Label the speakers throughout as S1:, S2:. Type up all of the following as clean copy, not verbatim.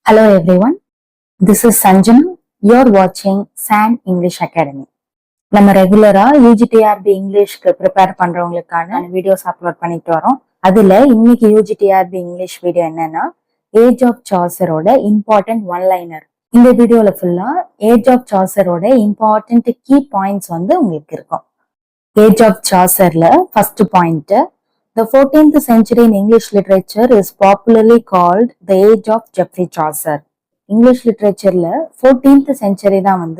S1: Hello everyone, this is Sanjana. You're watching SAN English Academy. நம்ம ரெகுலரா UGTRB இங்கிலீஷ்க்கு prepare பண்றவங்களுக்கான வீடியோஸ் அப்லோட் பண்ணிட்டு வரோம். அதுல இன்னைக்கு யூஜிடிஆர்பி இங்கிலீஷ் வீடியோ என்னன்னா ஏஜ் ஆஃப் சாசரோட இம்பார்ட்டன்ட் ஒன் லைனர். இந்த வீடியோல ஃபுல்லா ஏஜ் ஆஃப் சாசரோட இம்பார்ட்டன்ட் கீ பாயிண்ட்ஸ் உங்களுக்கு இருக்கும். ஏஜ் ஆஃப் சாசர்ல first point, the 14th century in English literature is popularly called the age of Geoffrey Chaucer. English லிட்ரேச்சர்ல 14th செஞ்சுரி தான்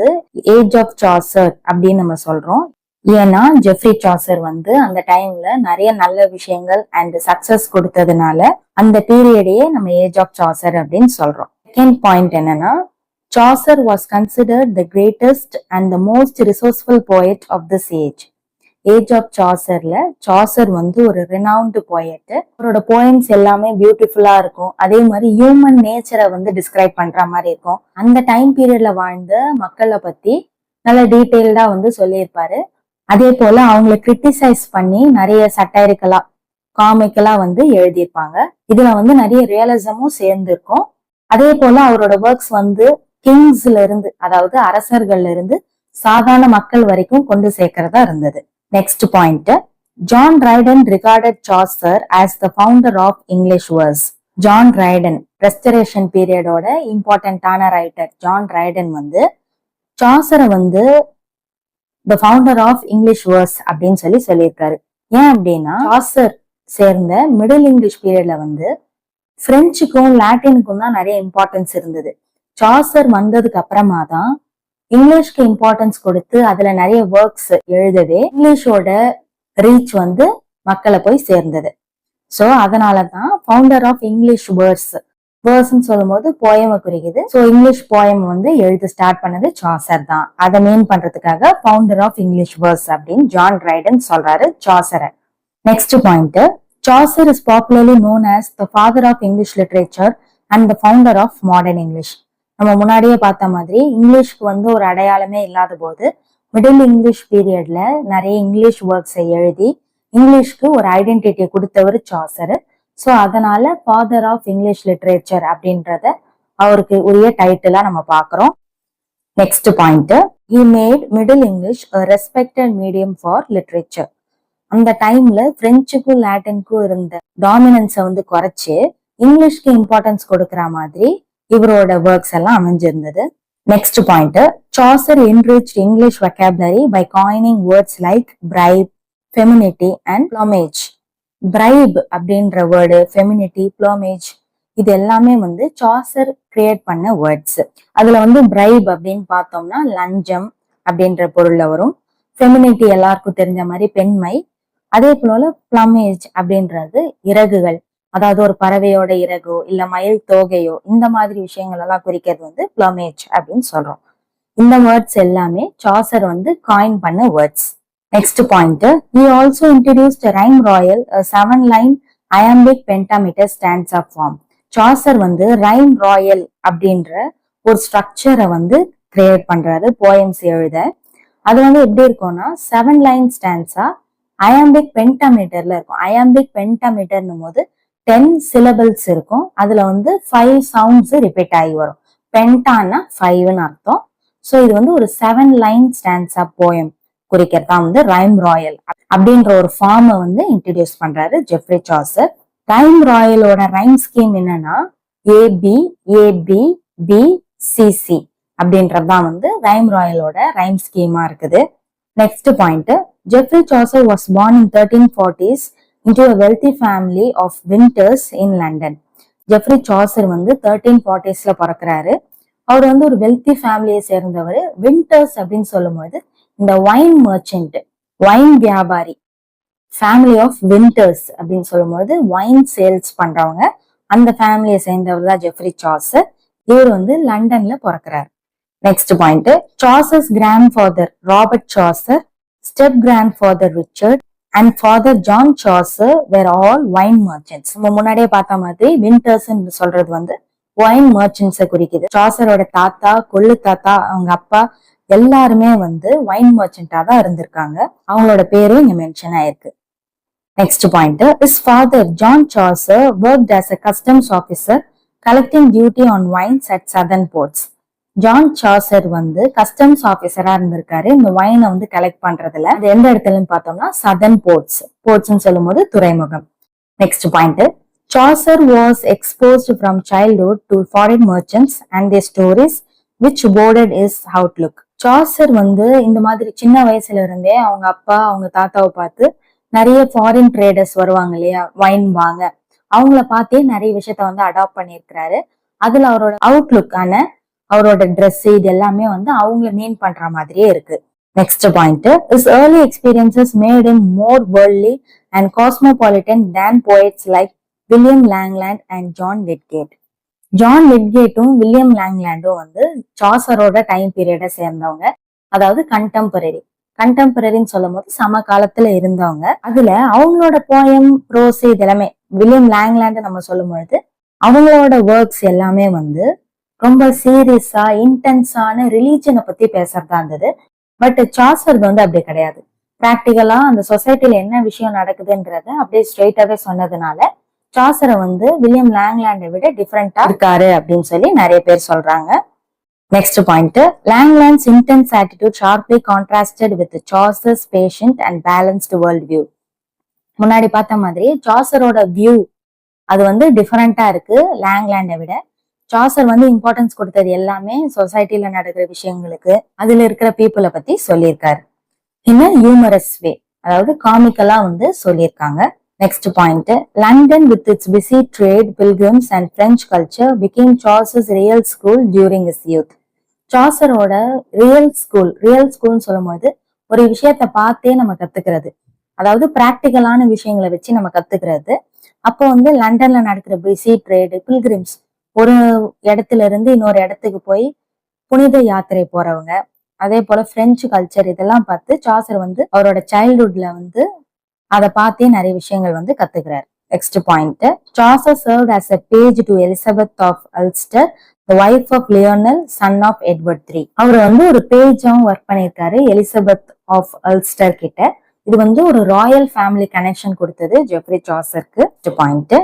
S1: ஏஜ் ஆஃப் சாசர் அப்படின்னு நம்ம சொல்றோம். ஏன்னா ஜெஃப்ரி சாசர் அந்த டைம்ல நிறைய நல்ல விஷயங்கள் அண்ட் சக்சஸ் கொடுத்ததுனால அந்த பீரியடையே நம்ம ஏஜ் ஆஃப் சாசர் அப்படின்னு சொல்றோம். செகண்ட் பாயிண்ட் என்னன்னா, Chaucer was considered the greatest and the most resourceful poet of this age. Age of சாசர்ல சாசர் ஒரு ரெனவுண்ட் போயட். அவரோட போயம்ஸ் எல்லாமே பியூட்டிஃபுல்லா இருக்கும். அதே மாதிரி ஹியூமன் நேச்சரை டிஸ்கிரைப் பண்ற மாதிரி இருக்கும். அந்த டைம் பீரியட்ல வாழ்ந்த மக்களை பத்தி நல்ல டீட்டெயில்டா சொல்லியிருப்பாரு. அதே போல அவங்களை கிரிட்டிசைஸ் பண்ணி நிறைய சட்டைரிக்கலா காமிக்கலா எழுதியிருப்பாங்க. இதுல நிறைய ரியலிசமும் சேர்ந்திருக்கும். அதே போல அவரோட ஒர்க்ஸ் கிங்ஸ்ல இருந்து, அதாவது அரசர்கள்ல இருந்து சாதாரண மக்கள் வரைக்கும் கொண்டு சேர்க்கிறதா இருந்தது. Next point, John Dryden regarded Chaucer as the founder of English verse. John Dryden, Restoration period ஓட இம்பார்ட்டன்டான ரைட்டர் ஜான் ட்ரைடன் சாசரை the founder of English verse அப்படின்னு சொல்லியிருக்காரு. ஏன் அப்படின்னா, சாசர் சேர்ந்த மிடில் இங்கிலீஷ் பீரியட்ல பிரெஞ்சுக்கும் லாட்டினுக்கும் தான் நிறைய இம்பார்ட்டன்ஸ் இருந்தது. சாசர் வந்ததுக்கு அப்புறமா தான் இங்கிலீஷ்க்கு இம்பார்ட்டன்ஸ் கொடுத்து அதுல நிறைய ஒர்க்ஸ் எழுதவே இங்கிலீஷோட ரீச் மக்களை போய் சேர்ந்தது. சோ அதனாலதான் ஃபவுண்டர் ஆஃப் இங்கிலீஷ் வேர்ஸ்ன்னு சொல்லும் போது போயமை குறிக்குது. சோ இங்கிலீஷ் போயம் எழுத ஸ்டார்ட் பண்ணது சாசர் தான். அதை மீன் பண்றதுக்காக ஃபவுண்டர் ஆஃப் இங்கிலீஷ் வேர்ஸ் அப்படின்னு ஜான் ட்ரைடன் சொல்றாரு சாசரை. Next point, Chaucer is popularly known as the father of English literature and the founder of modern English. நம்ம முன்னாடியே பார்த்த மாதிரி இங்கிலீஷ்க்கு ஒரு அடையாளமே இல்லாத போது மிடில் இங்கிலீஷ் பீரியட்ல நிறைய இங்கிலீஷ் ஒர்க்ஸை எழுதி இங்கிலீஷ்க்கு ஒரு ஐடென்டிட்டியை கொடுத்தவர் சாசர். ஸோ அதனால ஃபாதர் ஆஃப் இங்கிலீஷ் லிட்ரேச்சர் அப்படின்றத அவருக்கு உரிய டைட்டிலா நம்ம பாக்குறோம். Next point, he made middle English a respected medium for literature. அந்த டைம்ல பிரெஞ்சுக்கும் லாட்டினுக்கும் இருந்த டாமினன்ஸை குறைச்சு இங்கிலீஷ்க்கு இம்பார்ட்டன்ஸ் கொடுக்கற மாதிரி இவரோட ஒர்க்ஸ் எல்லாம் அமைஞ்சிருந்தது. Next point, Chaucer enriched English vocabulary by coining words like bribe, femininity and plumage. bribe அப்படின்ற வேர்டு, femininity, plumage இது எல்லாமே சாசர் கிரியேட் பண்ண வேர்ட்ஸ். அதுல bribe அப்படின்னு பார்த்தோம்னா லஞ்சம் அப்படின்ற பொருள்ல வரும். femininity எல்லாருக்கும் தெரிஞ்ச மாதிரி பெண்மை. அதே போல plumage அப்படின்றது இறகுகள், அதாவது ஒரு பறவையோட இறகோ இல்ல மயில் தோகையோ இந்த மாதிரி விஷயங்கள் எல்லாம் குறிக்கிறது பிளமேஜ் அப்படின்னு சொல்றோம். இந்த வேர்ட்ஸ் எல்லாமே சாசர் காயின் பண்ண words. Next point, he also introduced rhyme royal, a 7-line iambic pentameter stanza form. Chaucer rhyme royal அப்படின்ற ஒரு ஸ்ட்ரக்சரை கிரியேட் பண்றாரு போயம்ஸ் எழுத. அது எப்படி இருக்கும்னா 7-line ஸ்டான்ஸா iambic pentameterல இருக்கும். iambic pentameterன்னும் போது 10 syllables இருக்கும். அதுல 5 sounds ரிப்பீட் ஆகி வரும். பென்டானா 5ன்னு அர்த்தம். சோ இது ஒரு 7-line ஸ்டான்ஸா போயம் குறிக்கிறதா ரைம் ராயல் அப்படின்ற ஒரு ஃபார்மை இன்ட்ரடியூஸ் பண்றாரு ஜெஃப்ரி சாசர். ரைம் ராயலோட ரைம் ஸ்கீம் என்னன்னா ஏபி ஏபி பி சிசி அப்படின்றதுதான் ரைம் ராயலோட ரைம் ஸ்கீமா இருக்குது. Next point, Geoffrey Chaucer was born in 1340s into a wealthy family of Winters in London. Geoffrey Chaucer 1340ஸ்ல பிறக்கிறாரு. அவர் ஒரு வெல்தி ஃபேமிலியை சேர்ந்தவர். வின்டர்ஸ் அப்படின்னு சொல்லும் போது இந்த வைன் மர்ச்சன்ட், வைன் வியாபாரி, ஃபேமிலி ஆஃப் வின்டர்ஸ் அப்படின்னு சொல்லும் போது வைன் சேல்ஸ் பண்றவங்க, அந்த ஃபேமிலியை சேர்ந்தவர் தான் ஜெஃப்ரி சாசர். இவர் லண்டன்ல பிறக்கிறார். Next point, Chaucer's grandfather Robert Chaucer, step grandfather Richard and father John Chaucer were all wine merchants. நம்ம முன்னாடியே பார்த்த மாதிரி வின்டர்ஸ் சொல்றது வைன் மர்ச்சன்ட்ஸ குறிக்குது. சாசரோட தாத்தா, கொள்ளு தாத்தா, அவங்க அப்பா எல்லாருமே வைன் மர்ச்சன்டா தான் இருந்திருக்காங்க. அவங்களோட பேரும் இங்க மென்ஷன் ஆயிருக்கு. Next point, his father John Chaucer worked as a customs officer collecting duty on wines at southern ports. John Chaucer வந்து கஸ்டம்ஸ் ஆபீசரா இருந்திருக்காரு இந்த வைனை வந்து கலெக்ட் பண்றதுல. அது எந்த இடத்துலன்னு பார்த்தோம்னா சதர்ன் போர்ட்ஸ். போர்ட்ஸ்ன்னு சொல்லும் போது துறைமுகம். Next point, Chaucer was exposed from childhood to foreign merchants and their stories which boarded his outlook. Chaucer வந்து இந்த மாதிரி சின்ன வயசுல இருந்தே அவங்க அப்பா அவங்க தாத்தாவை பார்த்து நிறைய ஃபாரின் ட்ரேடர்ஸ் வருவாங்க இல்லையா வைன் வாங்க, அவங்கள பார்த்தே நிறைய விஷயத்த வந்து அடாப்ட் பண்ணியிருக்கிறாரு. அதுல அவரோட அவுட்லுக்கான அவரோட ட்ரெஸ் இது எல்லாமே வந்து அவங்கள மீன் பண்ற மாதிரியே இருக்கு. Next point, his early experiences made him more worldly and cosmopolitan than poets like William Langland and John Lydgate. John லிட்கேட்டும் வில்லியம் லாங்லாண்டும் வந்து சாசரோட டைம் பீரியட சேர்ந்தவங்க. அதாவது கண்டெம்பரரின்னு சொல்லும் போது சம காலத்துல இருந்தவங்க. அதுல அவங்களோட போயம் ப்ரோஸ் இதெல்லாமே வில்லியம் லாங்லாண்ட் நம்ம சொல்லும் பொழுது அவங்களோட ஒர்க்ஸ் எல்லாமே வந்து ரொம்ப சீரியஸா இன்டென்ஸான ரிலீஜனை பத்தி பேசுறதா இருந்தது. பட் சாசர் வந்து அப்படி கிடையாது. பிராக்டிகலா அந்த சொசைட்டில என்ன விஷயம் நடக்குதுன்றத அப்படியே ஸ்ட்ரெயிட்டாவே சொன்னதுனால சாசரை வந்து வில்லியம் லாங்லாண்டை விட டிஃப்ரெண்டா இருக்காரு அப்படின்னு சொல்லி நிறைய பேர் சொல்றாங்க. Next point, Langland's intense attitude sharply contrasted with Chaucer's patient and balanced world view. முன்னாடி பார்த்த மாதிரி சாசரோட வியூ அது வந்து டிஃபரெண்டா இருக்கு லாங்லாண்டை விட. சாசர் வந்து இம்பார்ட்டன்ஸ் கொடுத்தது எல்லாமே சொசைட்டில நடக்கிற விஷயங்களுக்கு, அதுல இருக்கிற பீப்புளை பத்தி சொல்லியிருக்காரு. இன்னும் ஹியூமரஸ் வே, அதாவது காமிக்கலா வந்து சொல்லியிருக்காங்க. Next point, London with its busy trade, pilgrims and French culture became Chaucer's real school during his youth. சாசரோட ரியல் ஸ்கூல்னு சொல்லும் போது ஒரு விஷயத்த பார்த்தே நம்ம கத்துக்கிறது, அதாவது பிராக்டிக்கலான விஷயங்களை வச்சு நம்ம கத்துக்கிறது. அப்போ வந்து லண்டன்ல நடக்கிற பிஸி ட்ரேடு, பில்கிரிம்ஸ் ஒரு இடத்துல இருந்து இன்னொரு இடத்துக்கு போய் புனித யாத்திரை போறவங்க, அதே போல பிரெஞ்சு கல்ச்சர் இதெல்லாம் பார்த்து சாசர் வந்து அவரோட சைல்ட்ஹுட்ல வந்து அதை பார்த்தே நிறைய விஷயங்கள் வந்து கத்துக்கிறாரு. Next point, Chaucer served as a page to Elizabeth of Ulster, the wife of Lionel, son of Edward III. அவர் வந்து ஒரு பேஜாவும் ஒர்க் பண்ணியிருக்காரு எலிசபெத் ஆஃப் அல்ஸ்டர் கிட்ட. இது வந்து ஒரு ராயல் ஃபேமிலி கனெக்ஷன் கொடுத்தது ஜெஃப்ரி சாசருக்கு. Point,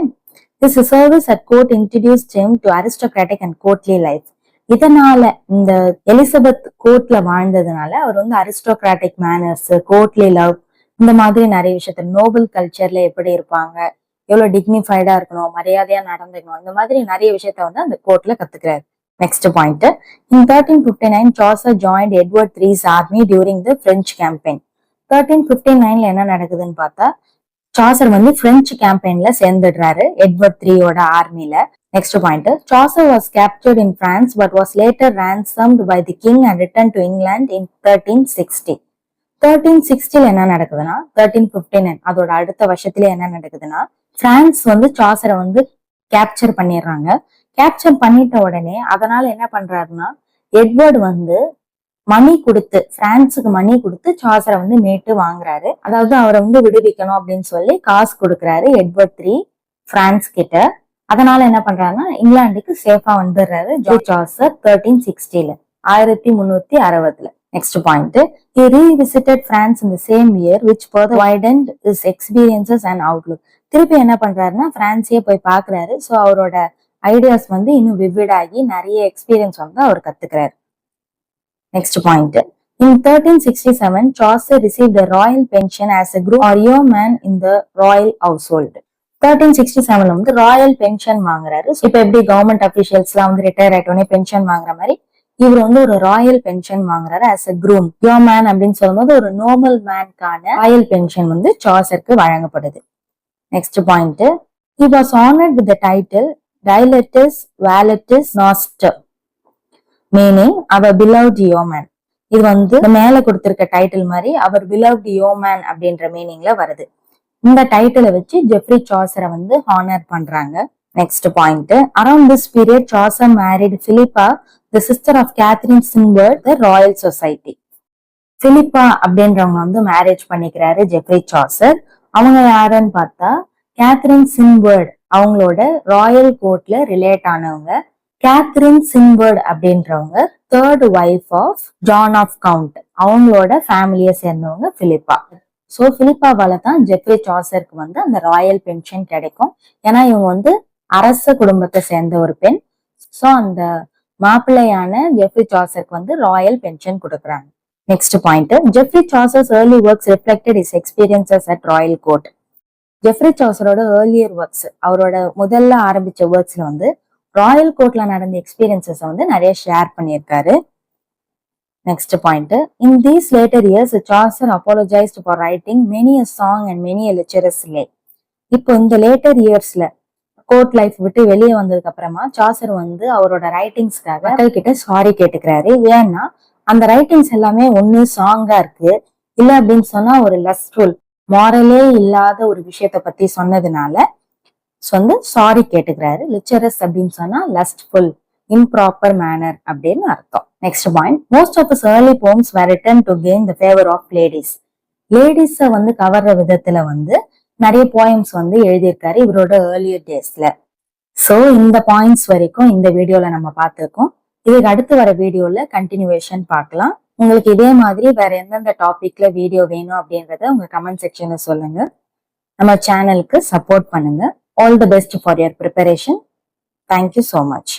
S1: his service at court introduced him to aristocratic and courtly life. இதனால இந்த எலிசபெத் கோர்ட்ல வாழ்ந்ததுனால அவர் வந்து அரிஸ்டோகிராட்டிக் மேனர்ஸ், கோர்ட்லி லவ், இந்த மாதிரி நிறைய விஷயத்த, நோபல் கல்ச்சர்ல எப்படி இருப்பாங்க, எவ்வளவு டிக்னிஃபைடா இருக்கணும், மரியாதையா நடந்துக்கணும், இந்த மாதிரி நிறைய விஷயத்த வந்து அந்த கோர்ட்ல கத்துக்கிறாரு. Next point, in 1359 Chaucer joined Edward III's army during the French campaign. 1359ல என்ன நடக்குதுன்னு பார்த்தா சாசர் வந்து பிரெஞ்சு கேம்பெயின்ல சேர்ந்துடுறாரு எட்வர்ட் IIIயோட ஆர்மில. Next point, Chaucer was captured in France but was later ransomed by the king and returned to England in 1360. 1360ல என்ன நடக்குதுன்னா 1359 அதோட அடுத்த வருஷத்துல என்ன நடக்குதுன்னா பிரான்ஸ் வந்து சாசரை வந்து கேப்சர் பண்ணிடுறாங்க. கேப்சர் பண்ணிட்ட உடனே அதனால என்ன பண்றாருன்னா எட்வர்ட் வந்து மணி கொடுத்து, பிரான்ஸுக்கு மணி கொடுத்து சாசரை வந்து மீட்டு வாங்குறாரு. அதாவது அவரை வந்து விடுவிக்கணும் அப்படின்னு சொல்லி காசு கொடுக்குறாரு எட்வர்ட் III பிரான்ஸ் கிட்ட. அதனால என்ன பண்றாருன்னா இங்கிலாந்துக்கு சேஃபா வந்துடுறாரு Chaucer 1360ல, 1360. Next point, he revisited France in the same year, which further widened his experiences and outlook. திருப்பி என்ன பண்றாருன்னா பிரான்ஸே போய் பாக்குறாரு. ஸோ அவரோட ஐடியாஸ் வந்து இன்னும் விவிட் ஆகி நிறைய எக்ஸ்பீரியன்ஸ் வந்து அவர் கத்துக்கிறாரு. Next point, in 1367 Chaucer received a royal pension as a groom or yeoman in the royal household. 1367 வந்து ராயல் பென்ஷன் வாங்குறாரு. இப்ப எப்படி கவர்மெண்ட் அபிஷியல்ஸ் எல்லாம் வந்து ரிட்டையர் ஆயிட்டோன்னே பென்ஷன் வாங்குற மாதிரி இவர் வந்து ஒரு ராயல் பென்ஷன் வாங்குறாரு as a groom. yeoman அப்படின்னு சொல்லும்போது ஒரு நார்மல் மேன்கான ராயல் பென்ஷன் வந்து சாசருக்கு வழங்கப்படுது. Next point, he was honored with the title Diletus Valetus Noster, meaning our beloved yeoman. இது வந்து மேல கொடுத்திருக்க டைட்டில் மாதிரி அவர் beloved yeoman அப்படின்ற மீனிங்ல வருது. இந்த டைட்டிலை வச்சு ஜெஃப்ரி சாசரை வந்து ஹானர் பண்றாங்க. Next point, around this period Chaucer married Philippa, the sister of Catherine Sinward, the Royal Society. Philippa அப்படின்றவங்க வந்து மேரேஜ் பண்ணிக்கிறாரு ஜெஃப்ரி சாசர். அவங்க யாருன்னு பார்த்தா கேத்ரின் சின்வர்ட், அவங்களோட ராயல் கோர்ட்ல ரிலேட் ஆனவங்க. கேத்ரின் சின்வர்ட் அப்படின்றவங்க third wife of John of Gaunt, அவங்களோட ஃபேமிலியை சேர்ந்தவங்க பிலிப்பா. ஸோ பிலிப்பாவால தான் ஜெஃப்ரி சாசருக்கு வந்து அந்த ராயல் பென்ஷன் கிடைக்கும். ஏன்னா இவங்க வந்து அரச குடும்பத்தை சேர்ந்த ஒரு பெண். சோ அந்த மாப்பிள்ளையான ஜெஃப்ரி சாசருக்கு வந்து ராயல் பென்ஷன் கொடுக்குறாங்க. Next point, Geoffrey Chaucer's early works reflected is experiences at royal court. Geoffrey சாசரோட ஏர்லியர் ஒர்க்ஸ், அவரோட முதல்ல ஆரம்பிச்ச ஒர்க்ஸ்ல வந்து ராயல் கோர்ட்ல நடந்த எக்ஸ்பீரியன்சஸ் வந்து நிறைய ஷேர் பண்ணியிருக்காரு. Next point, in these later years Chaucer apologized for writing many a song and many a lecherous lay. இப்போ இந்த லேட்டர் இயர்ஸ்ல கோர்ட் லைஃப் விட்டு வெளியே வந்ததுக்கு அப்புறமா சாசர் வந்து அவரோட ரைட்டிங்ஸ்க்காக மக்கள் கிட்ட சாரி கேட்டுக்கிறாரு. ஏன்னா அந்த ரைட்டிங்ஸ் எல்லாமே ஒண்ணு சாங்கா இருக்கு, இல்ல அப்படின்னு சொன்னா ஒரு லஸ்ட்ஃபுல் மாரலே இல்லாத ஒரு விஷயத்த பத்தி சொன்னதுனால வந்து சாரி கேட்டுக்கிறாரு. லிச்சரஸ் அப்படின்னு சொன்னா லஸ்ட்ஃபுல், இம்ப்ராப்பர் மேனர் அப்படின்னு அர்த்தம். Next point, most of his early poems were written to gain the favor of ladies. Ladies வந்து கவர்ற விதத்துல வந்து நிறைய போயம்ஸ் வந்து எழுதியிருக்காரு இவரோட ஏர்லியர் டேஸ்ல. சோ இந்த பாயிண்ட்ஸ் வரைக்கும் இந்த வீடியோல நம்ம பார்த்திருக்கோம். இதுக்கு அடுத்து வர வீடியோல கண்டினியூவேஷன் பார்க்கலாம். உங்களுக்கு இதே மாதிரி வேற எந்தெந்த டாபிக்ல வீடியோ வேணும் அப்படின்றத உங்க கமெண்ட் செக்ஷன்ல சொல்லுங்க. நம்ம சேனலுக்கு சப்போர்ட் பண்ணுங்க. All the best for your preparation. Thank you so much.